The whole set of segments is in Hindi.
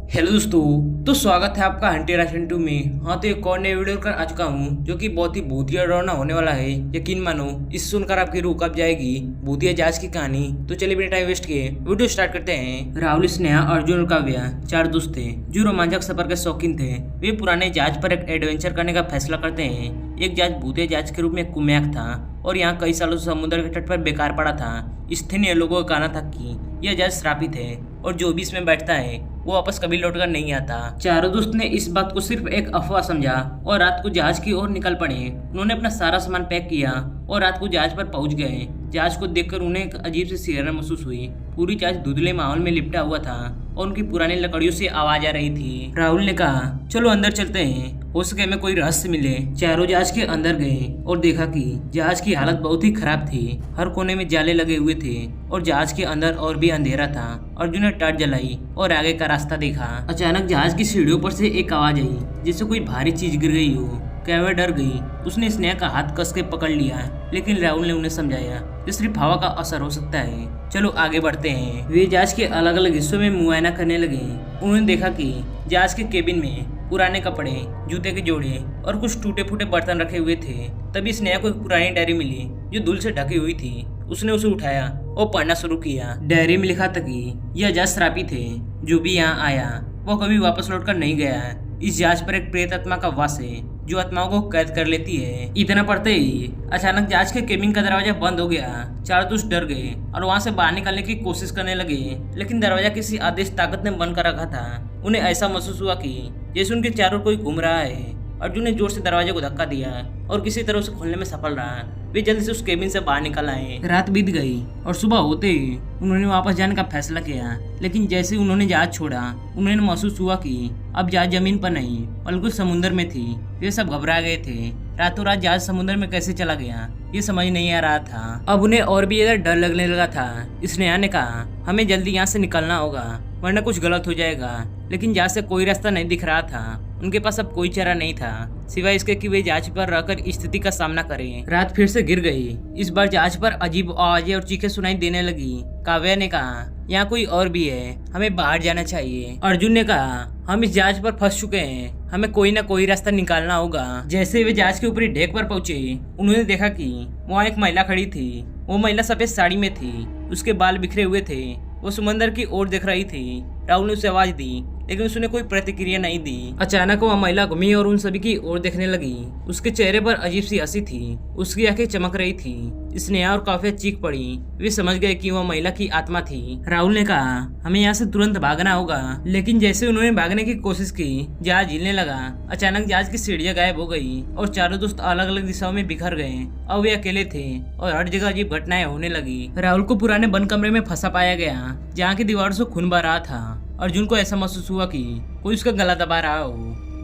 हेलो दोस्तों, तो स्वागत है आपका हंटेरा टू में। हाँ, तो एक और नए वीडियो कर आ चुका हूँ जो कि बहुत ही भूतिया डरावना होने वाला है। यकीन मानो, इस सुनकर आपकी रूह कांप जाएगी। भूतिया जहाज की कहानी। तो चलिए बिना टाइम वेस्ट किए वीडियो स्टार्ट करते हैं। राहुल, स्नेहा, अर्जुन और काव्या चार दोस्त थे जो रोमांचक सफर के शौकीन थे। वे पुराने जहाज पर एक एडवेंचर करने का फैसला करते हैं। एक जहाज भूतिया जहाज के रूप में कुम्याक था और यहाँ कई सालों से समुद्र के तट पर बेकार पड़ा था। स्थानीय लोगों का कहना था कि यह जहाज श्रापित है और जो भी इसमें बैठता है वो वापस कभी लौटकर नहीं आता। चारों दोस्त ने इस बात को सिर्फ एक अफवाह समझा और रात को जहाज की ओर निकल पड़े। उन्होंने अपना सारा सामान पैक किया और रात को जहाज पर पहुंच गए। जहाज को देखकर उन्हें एक अजीब सी सिहरन महसूस हुई। पूरी जहाज धुंधले माहौल में लिपटा हुआ था और उनकी पुरानी लकड़ियों से आवाज आ रही थी। राहुल ने कहा, चलो अंदर चलते हैं, हो सके हमें कोई रहस्य मिले। चारों जहाज के अंदर गए और देखा कि जहाज की हालत बहुत ही खराब थी। हर कोने में जाले लगे हुए थे और जहाज के अंदर और भी अंधेरा था। अर्जुन ने टॉर्च जलाई और आगे का रास्ता देखा। अचानक जहाज की सीढ़ियों पर से एक आवाज आई जैसे कोई भारी चीज गिर गई हो। कैवे डर गई। उसने स्नेहा का हाथ कस के पकड़ लिया, लेकिन राहुल ने उन्हें समझाया कि सिर्फ हवा का असर हो सकता है। चलो आगे बढ़ते हैं। वे जहाज के अलग अलग हिस्सों में मुआयना करने लगे। उन्होंने देखा कि जहाज के केबिन में पुराने कपड़े, जूते के जोड़े और कुछ टूटे फूटे बर्तन रखे हुए थे। तभी स्नेहा को एक पुरानी डायरी मिली जो धूल से ढकी हुई थी। उसने उसे उठाया और पढ़ना शुरू किया। डायरी में लिखा था कि यह जहाज श्रापित है। जो भी यहाँ आया वो कभी वापस लौटकर नहीं गया। इस जहाज पर एक प्रेत आत्मा का वास है जो आत्माओं को कैद कर लेती है। इतना पढ़ते ही अचानक जहाज के केबिन का दरवाजा बंद हो गया। चारों दोस्त डर गए और वहां से बाहर निकलने की कोशिश करने लगे, लेकिन दरवाजा किसी आदेश ताकत ने बंद कर रखा था। उन्हें ऐसा महसूस हुआ कि जैसे उनके चारों कोई घूम रहा है। अर्जुन ने जोर से दरवाजे को धक्का दिया और किसी तरह उसे खोलने में सफल रहा। वे जल्दी से उस केबिन से बाहर निकल आए। रात बीत गई और सुबह होते ही उन्होंने वापस जाने का फैसला किया, लेकिन जैसे ही उन्होंने जहाज छोड़ा उन्हें महसूस हुआ कि अब जहाज जमीन पर नहीं बल्कि समुद्र में थी। वे सब घबरा गए थे। रातों रात जहाज समुद्र में कैसे चला गया ये समझ नहीं आ रहा था। अब उन्हें और भी ज्यादा डर लगने लगा था। स्नेहा ने कहा, हमें जल्दी यहाँ से निकलना होगा वरना कुछ गलत हो जाएगा। लेकिन जहाज से कोई रास्ता नहीं दिख रहा था। उनके पास अब कोई चारा नहीं था सिवाय इसके कि वे जहाज पर रहकर स्थिति का सामना करें। रात फिर से गिर गई। इस बार जहाज पर अजीब आवाजें और चीखें सुनाई देने लगी। काव्या ने कहा, यहाँ कोई और भी है, हमें बाहर जाना चाहिए। अर्जुन ने कहा, हम इस जहाज पर फंस चुके हैं, हमें कोई ना कोई रास्ता निकालना होगा। जैसे वे जहाज के ऊपरी डेक पर पहुंचे उन्होंने देखा कि वहाँ एक महिला खड़ी थी। वो महिला सफेद साड़ी में थी, उसके बाल बिखरे हुए थे। वो समंदर की ओर देख रही थी। राहुल ने उसे आवाज दी, लेकिन उसने कोई प्रतिक्रिया नहीं दी। अचानक वह महिला घूमी और उन सभी की ओर देखने लगी। उसके चेहरे पर अजीब सी हंसी थी, उसकी आंखें चमक रही थी। स्नेहा और काव्या चीख पड़ी। वे समझ गए कि वह महिला की आत्मा थी। राहुल ने कहा, हमें यहाँ से तुरंत भागना होगा। लेकिन जैसे उन्होंने भागने की कोशिश की जहाज हिलने लगा। अचानक जहाज की सीढ़ियाँ गायब हो गई और चारों दोस्त अलग अलग दिशाओं में बिखर गए। अब वे अकेले थे और हर जगह अजीब घटनाएं होने लगी। राहुल को पुराने बंद कमरे में फंसा पाया गया जहाँ की दीवारों से खून बह रहा था। अर्जुन को ऐसा महसूस हुआ कि कोई उसका गला दबा रहा हो।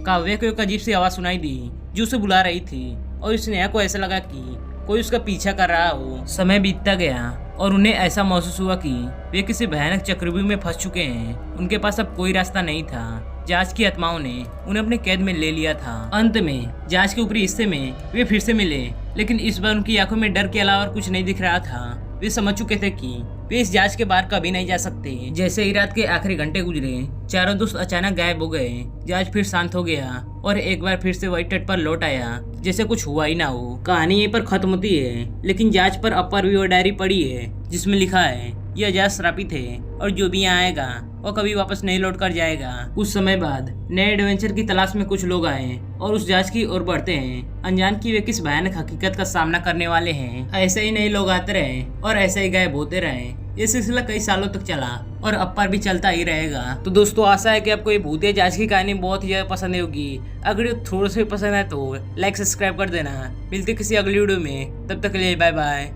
काव्या को एक अजीब सी आवाज सुनाई दी जो उसे बुला रही थी और स्नेहा को ऐसा लगा कि कोई उसका पीछा कर रहा हो। समय बीतता गया और उन्हें ऐसा महसूस हुआ कि वे किसी भयानक चक्रव्यूह में फंस चुके हैं। उनके पास अब कोई रास्ता नहीं था। जहाज की आत्माओं ने उन्हें अपने कैद में ले लिया था। अंत में जहाज के ऊपरी हिस्से में वे फिर से मिले, लेकिन इस बार उनकी आंखों में डर के अलावा और कुछ नहीं दिख रहा था। वे समझ चुके थे कि वे इस जहाज के बाहर कभी नहीं जा सकते। जैसे ही रात के आखिरी घंटे गुजरे चारों दोस्त अचानक गायब हो गए। जहाज फिर शांत हो गया और एक बार फिर से वही तट पर लौट आया जैसे कुछ हुआ ही ना हो। कहानी यहीं पर खत्म होती है, लेकिन जहाज पर अपर भी वो डायरी पड़ी है जिसमें लिखा है, यह जहाज श्रापित है और जो भी यहाँ आएगा वो कभी वापस नहीं लौट कर जाएगा। कुछ समय बाद नए एडवेंचर की तलाश में कुछ लोग आए और उस जहाज की ओर बढ़ते हैं, अनजान कि वे किस भयानक हकीकत का सामना करने वाले हैं। ऐसे ही नए लोग आते रहे और ऐसे ही गायब होते रहे। ये सिलसिला कई सालों तक चला और अब पर भी चलता ही रहेगा। तो दोस्तों, आशा है कि आपको ये भूतिया जहाज की कहानी बहुत ही ज्यादा पसंद होगी। अगर ये थोड़ा सा भी पसंद है तो लाइक सब्सक्राइब कर देना। मिलते किसी अगली वीडियो में, तब तक के लिए बाय बाय।